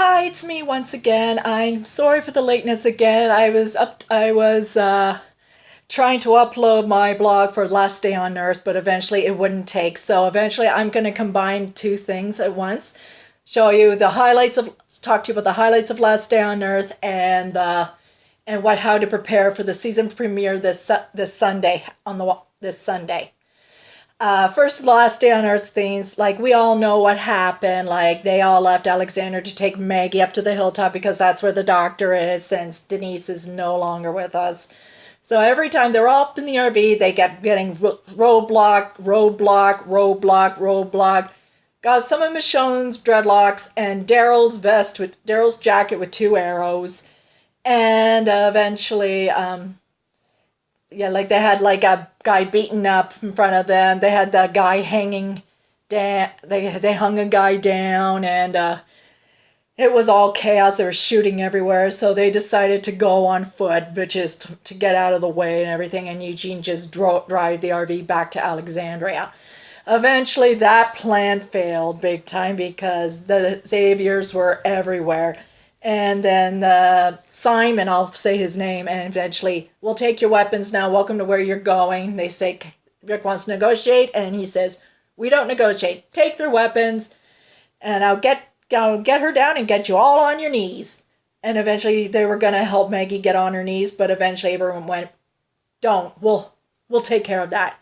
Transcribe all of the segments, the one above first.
Hi, it's me once again. I'm sorry for the lateness again. I was trying to upload my blog for Last Day on Earth, but eventually it wouldn't take. So eventually I'm going to combine two things at once. Talk to you about the highlights of Last Day on Earth and how to prepare for the season premiere this Sunday this Sunday. First, Last Day on Earth things, like we all know what happened. Like they all left Alexander to take Maggie up to the hilltop because that's where the doctor is since Denise is no longer with us. So every time they're up in the RV, they kept getting roadblock. Got some of Michonne's dreadlocks and Daryl's jacket with two arrows. And eventually, yeah, like they had like a guy beaten up in front of them. They had the guy hanging down. They hung a guy down, and it was all chaos. They were shooting everywhere, so they decided to go on foot, which is to get out of the way and everything. And Eugene just drive the RV back to Alexandria. Eventually, that plan failed big time because the Xaviers were everywhere. And then Simon, I'll say his name, and eventually, we'll take your weapons now. Welcome to where you're going. They say Rick wants to negotiate, and he says, we don't negotiate. Take their weapons, and I'll get her down and get you all on your knees. And eventually, they were going to help Maggie get on her knees, but eventually everyone went, don't. We'll take care of that.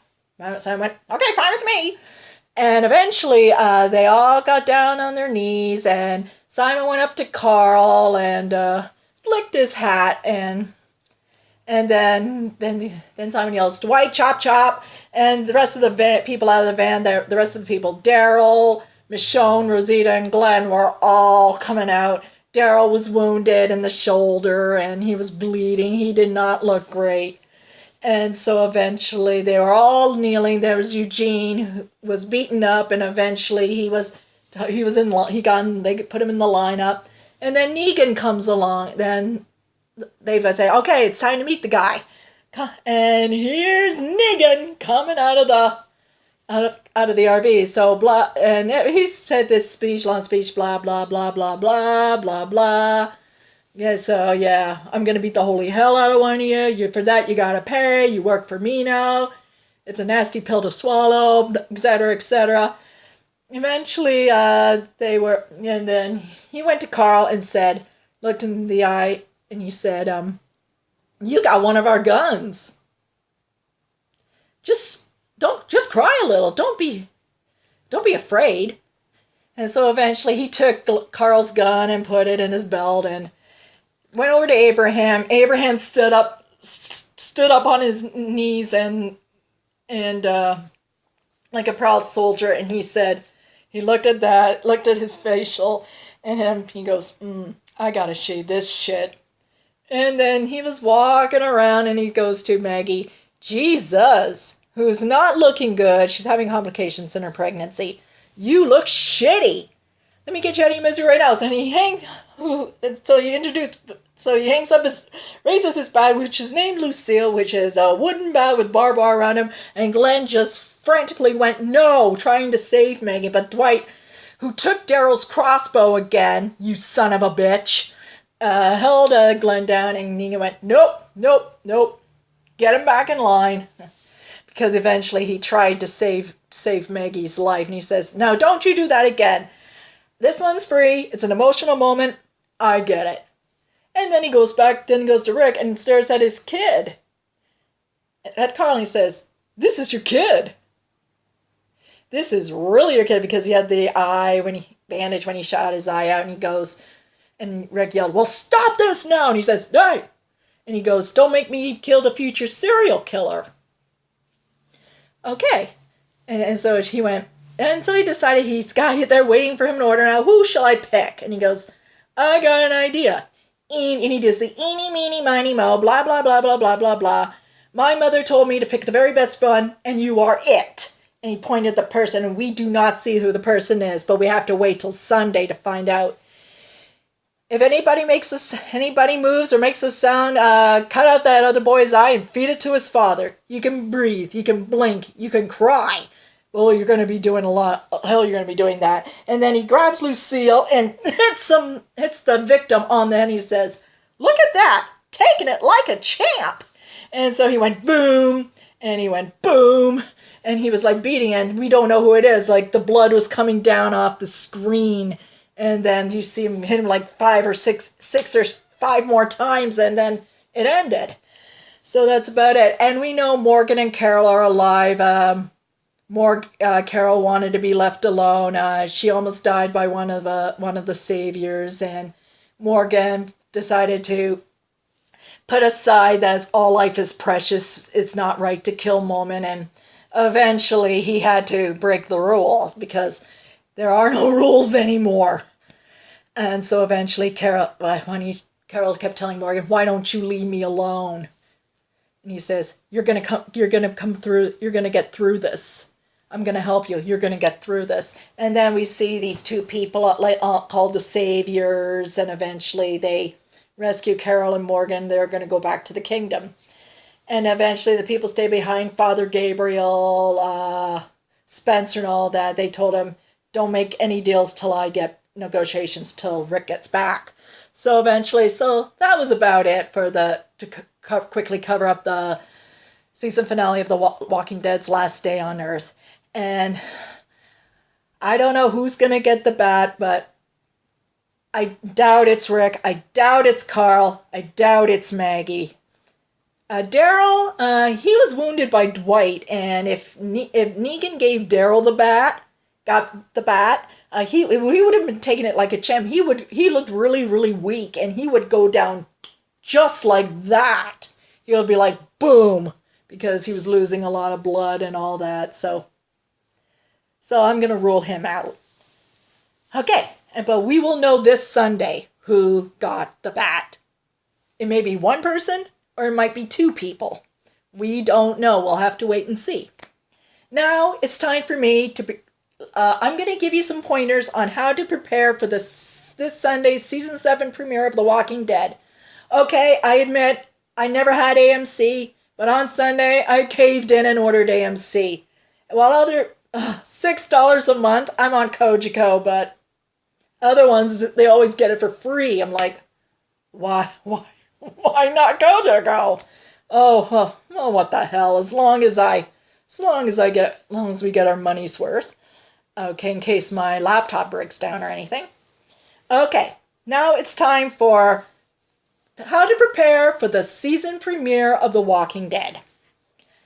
So I went, okay, fine with me. And eventually, they all got down on their knees, and Simon went up to Carl and flicked his hat, and then Simon yells, Dwight, chop, chop, and the rest of the people out of the van, the rest of the people, Daryl, Michonne, Rosita, and Glenn were all coming out. Daryl was wounded in the shoulder, and he was bleeding. He did not look great. And so eventually they were all kneeling. There was Eugene, who was beaten up, and eventually they put him in the lineup. And then Negan comes along. Then they would say, okay, it's time to meet the guy. And here's Negan coming out of the RV. So and he said this long speech, blah blah blah blah blah blah blah. Yeah, so yeah, I'm gonna beat the holy hell out of one of you. For that you gotta pay. You work for me now. It's a nasty pill to swallow, etc., etc. Eventually, and then he went to Carl and looked in the eye, and he said, you got one of our guns. Just cry a little. Don't be afraid. And so eventually he took Carl's gun and put it in his belt and went over to Abraham. Abraham stood up on his knees and like a proud soldier, and he said, he looked at his facial, and he goes, I gotta shave this shit. And then he was walking around, and he goes to Maggie, Jesus, who's not looking good. She's having complications in her pregnancy. You look shitty. Let me get you out of your misery right now. So he raises his bat, which is named Lucille, which is a wooden bat with barbed wire around him, and Glenn just frantically went, no, trying to save Maggie, but Dwight, who took Daryl's crossbow again, you son of a bitch, held Glenn down, and Negan went, nope, get him back in line, because eventually he tried to save Maggie's life, and he says, now don't you do that again. This one's free, it's an emotional moment, I get it. And then he goes to Rick and stares at his kid. At Carl, and he says, this is your kid. This is really your kid, because he had the bandage when he shot his eye out, and he goes, and Rick yelled, well, stop this now. And he says, no. And he goes, don't make me kill the future serial killer. Okay. And so he went, and so he decided he's got there waiting for him to order. Now, who shall I pick? And he goes, I got an idea. And he does the eeny, meeny, miny, mo, blah, blah, blah, blah, blah, blah, blah. My mother told me to pick the very best one, and you are it. And he pointed at the person, and we do not see who the person is, but we have to wait till Sunday to find out. If anybody moves or makes a sound, cut out that other boy's eye and feed it to his father. You can breathe, you can blink, you can cry. well, you're going to be doing a lot. Hell, you're going to be doing that. And then he grabs Lucille and hits the victim on the head. And he says, look at that, taking it like a champ. And so he went boom, and he went boom, and he was like beating, and we don't know who it is. Like the blood was coming down off the screen, and then you see him hit him like six or five more times, and then it ended. So that's about it. And we know Morgan and Carol are alive. Carol wanted to be left alone. She almost died by one of the saviors, and Morgan decided to put aside that all life is precious. It's not right to kill Mormon, and eventually he had to break the rule because there are no rules anymore. And so eventually Carol kept telling Morgan, "Why don't you leave me alone?" And he says, "You're gonna come through. You're gonna get through this. I'm gonna help you. You're gonna get through this." And then we see these two people called the Saviors, and eventually they rescue Carol and Morgan. They're going to go back to the kingdom. And eventually the people stay behind. Father Gabriel, Spencer and all that, they told him, don't make any deals till I get negotiations till Rick gets back. So eventually, that was about it for to quickly cover up the season finale of The Walking Dead's last day on Earth. And I don't know who's going to get the bat, but I doubt it's Rick. I doubt it's Carl. I doubt it's Maggie. Daryl, he was wounded by Dwight, and if Negan gave Daryl got the bat, he would have been taking it like a champ. He looked really, really weak, and he would go down just like that. He would be like boom, because he was losing a lot of blood and all that. So I'm gonna rule him out. Okay. But we will know this Sunday who got the bat. It may be one person or it might be two people. We don't know. We'll have to wait and see. Now it's time for me to... I'm going to give you some pointers on how to prepare for this Sunday's Season 7 premiere of The Walking Dead. Okay, I admit I never had AMC, but on Sunday I caved in and ordered AMC. While other $6 a month, I'm on Kojiko, but other ones, they always get it for free. I'm like, why not Kojiko? Oh, what the hell? As long as we get our money's worth. Okay, in case my laptop breaks down or anything. Okay, now it's time for how to prepare for the season premiere of The Walking Dead.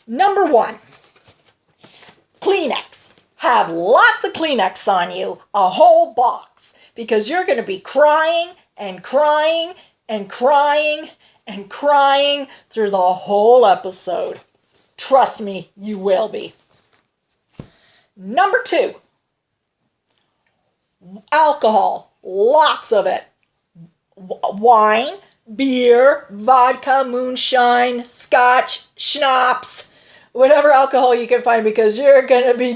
Number 1, Kleenex. Have lots of Kleenex on you, a whole box. Because you're going to be crying and crying and crying and crying through the whole episode. Trust me, you will be. Number 2, alcohol. Lots of it. Wine, beer, vodka, moonshine, scotch, schnapps, whatever alcohol you can find, because you're going to be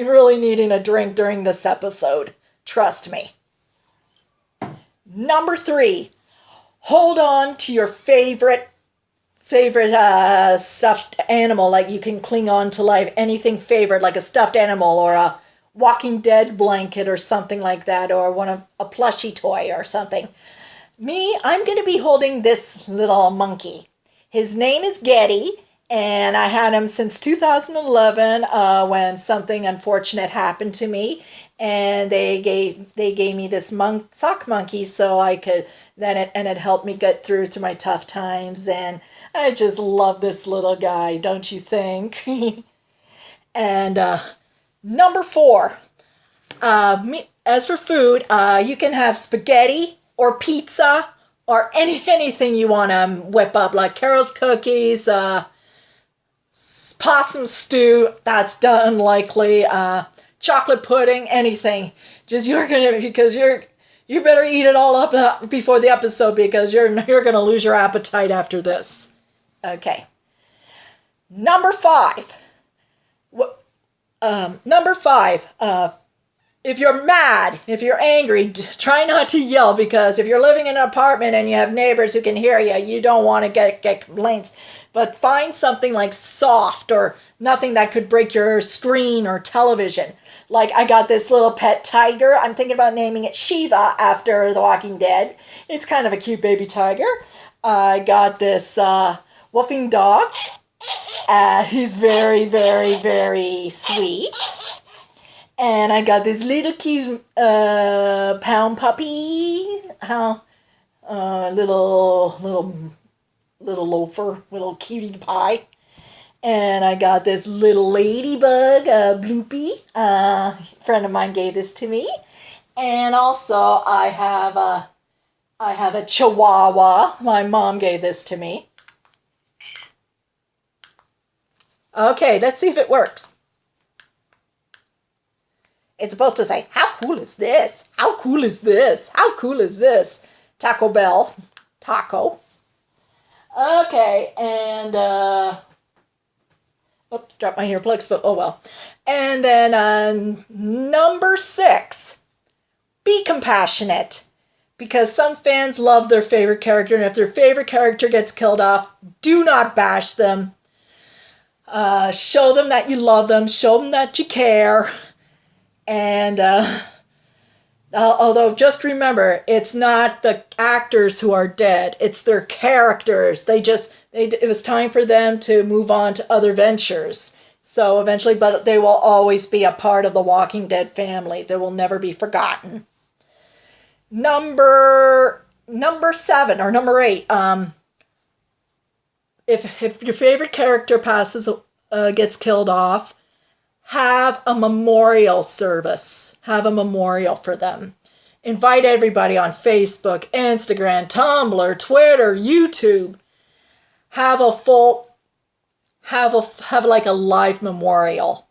really needing a drink during this episode. Trust me. Number 3, hold on to your favorite stuffed animal. Like you can cling on to life, anything favorite, like a stuffed animal or a Walking Dead blanket or something like that, or a plushie toy or something. Me, I'm going to be holding this little monkey. His name is Getty, and I had him since 2011 when something unfortunate happened to me. And they gave me this sock monkey so I could it helped me get through my tough times, and I just love this little guy, don't you think? And number 4, as for food, you can have spaghetti or pizza or anything you want to whip up, like Carol's cookies, possum stew. That's unlikely. Chocolate pudding, anything. Just you better eat it all up before the episode, because you're gonna lose your appetite after this. Okay. Number 5. if you're mad, if you're angry, try not to yell, because if you're living in an apartment and you have neighbors who can hear you, you don't want to get complaints. But find something like soft or nothing that could break your screen or television. Like, I got this little pet tiger. I'm thinking about naming it Shiva after The Walking Dead. It's kind of a cute baby tiger. I got this woofing dog. He's very, very, very sweet. And I got this little cute pound puppy. Little loafer, little cutie pie. And I got this little ladybug, Bloopy. A friend of mine gave this to me. And also I have a Chihuahua. My mom gave this to me. Okay, let's see if it works. It's supposed to say, how cool is this? How cool is this? How cool is this? Taco Bell. Taco. Okay, and, oops, dropped my earplugs, but oh well. And then number 6, be compassionate. Because some fans love their favorite character, and if their favorite character gets killed off, do not bash them. Show them that you love them. Show them that you care. And although just remember, it's not the actors who are dead. It's their characters. It was time for them to move on to other ventures. So eventually, but they will always be a part of the Walking Dead family. They will never be forgotten. Number 7 or number 8. If your favorite character gets killed off, have a memorial service. Have a memorial for them. Invite everybody on Facebook, Instagram, Tumblr, Twitter, YouTube. Have like a live memorial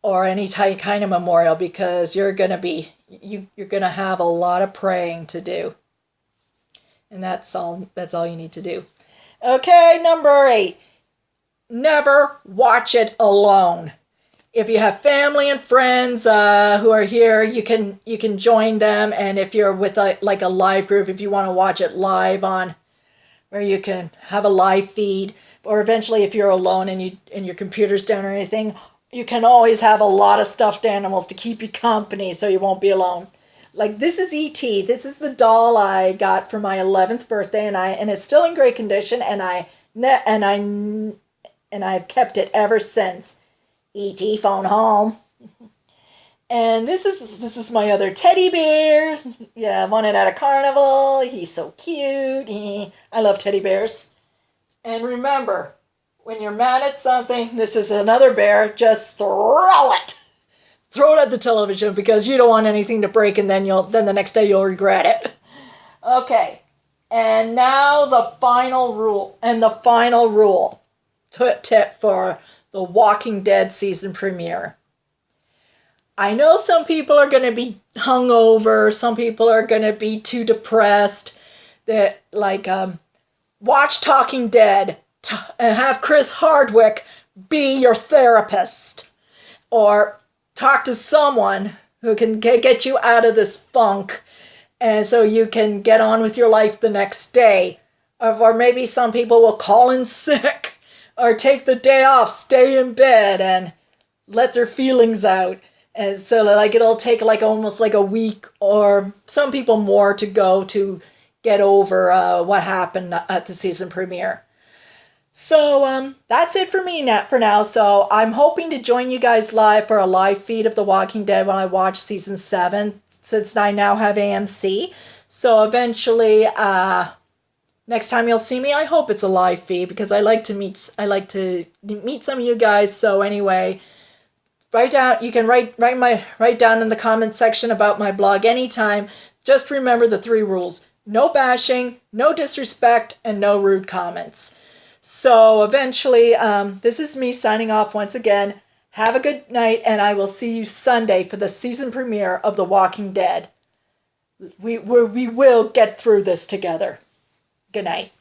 or any kind of memorial, because you're gonna have a lot of praying to do. And that's all you need to do. Okay, number 8. Never watch it alone. If you have family and friends who are here, you can join them. And if you're with a live group, if you want to watch it live on, where you can have a live feed, or eventually if you're alone and your computer's down or anything, you can always have a lot of stuffed animals to keep you company, so you won't be alone. Like, this is E.T. This is the doll I got for my 11th birthday, and it's still in great condition, and I've kept it ever since. E.T. phone home. And this is my other teddy bear. Yeah, I won it at a carnival. He's so cute. I love teddy bears. And remember, when you're mad at something, this is another bear, just throw it. Throw it at the television, because you don't want anything to break, and then the next day you'll regret it. Okay. And now the final rule. And the final rule tip for the Walking Dead season premiere. I know some people are going to be hungover. Some people are going to be too depressed. That watch Talking Dead and have Chris Hardwick be your therapist, or talk to someone who can get you out of this funk, and so you can get on with your life the next day. Or maybe some people will call in sick, or take the day off, stay in bed, and let their feelings out. And so it'll take almost a week, or some people more, to go to get over what happened at the season premiere. So that's it for me for now. So I'm hoping to join you guys live for a live feed of The Walking Dead when I watch season 7, since I now have AMC. So eventually, next time you'll see me, I hope it's a live feed, because I like to meet some of you guys. So anyway, you can write down in the comment section about my blog anytime. Just remember the 3 rules: no bashing, no disrespect, and no rude comments. So eventually, this is me signing off once again. Have a good night, and I will see you Sunday for the season premiere of The Walking Dead. We will get through this together. Good night.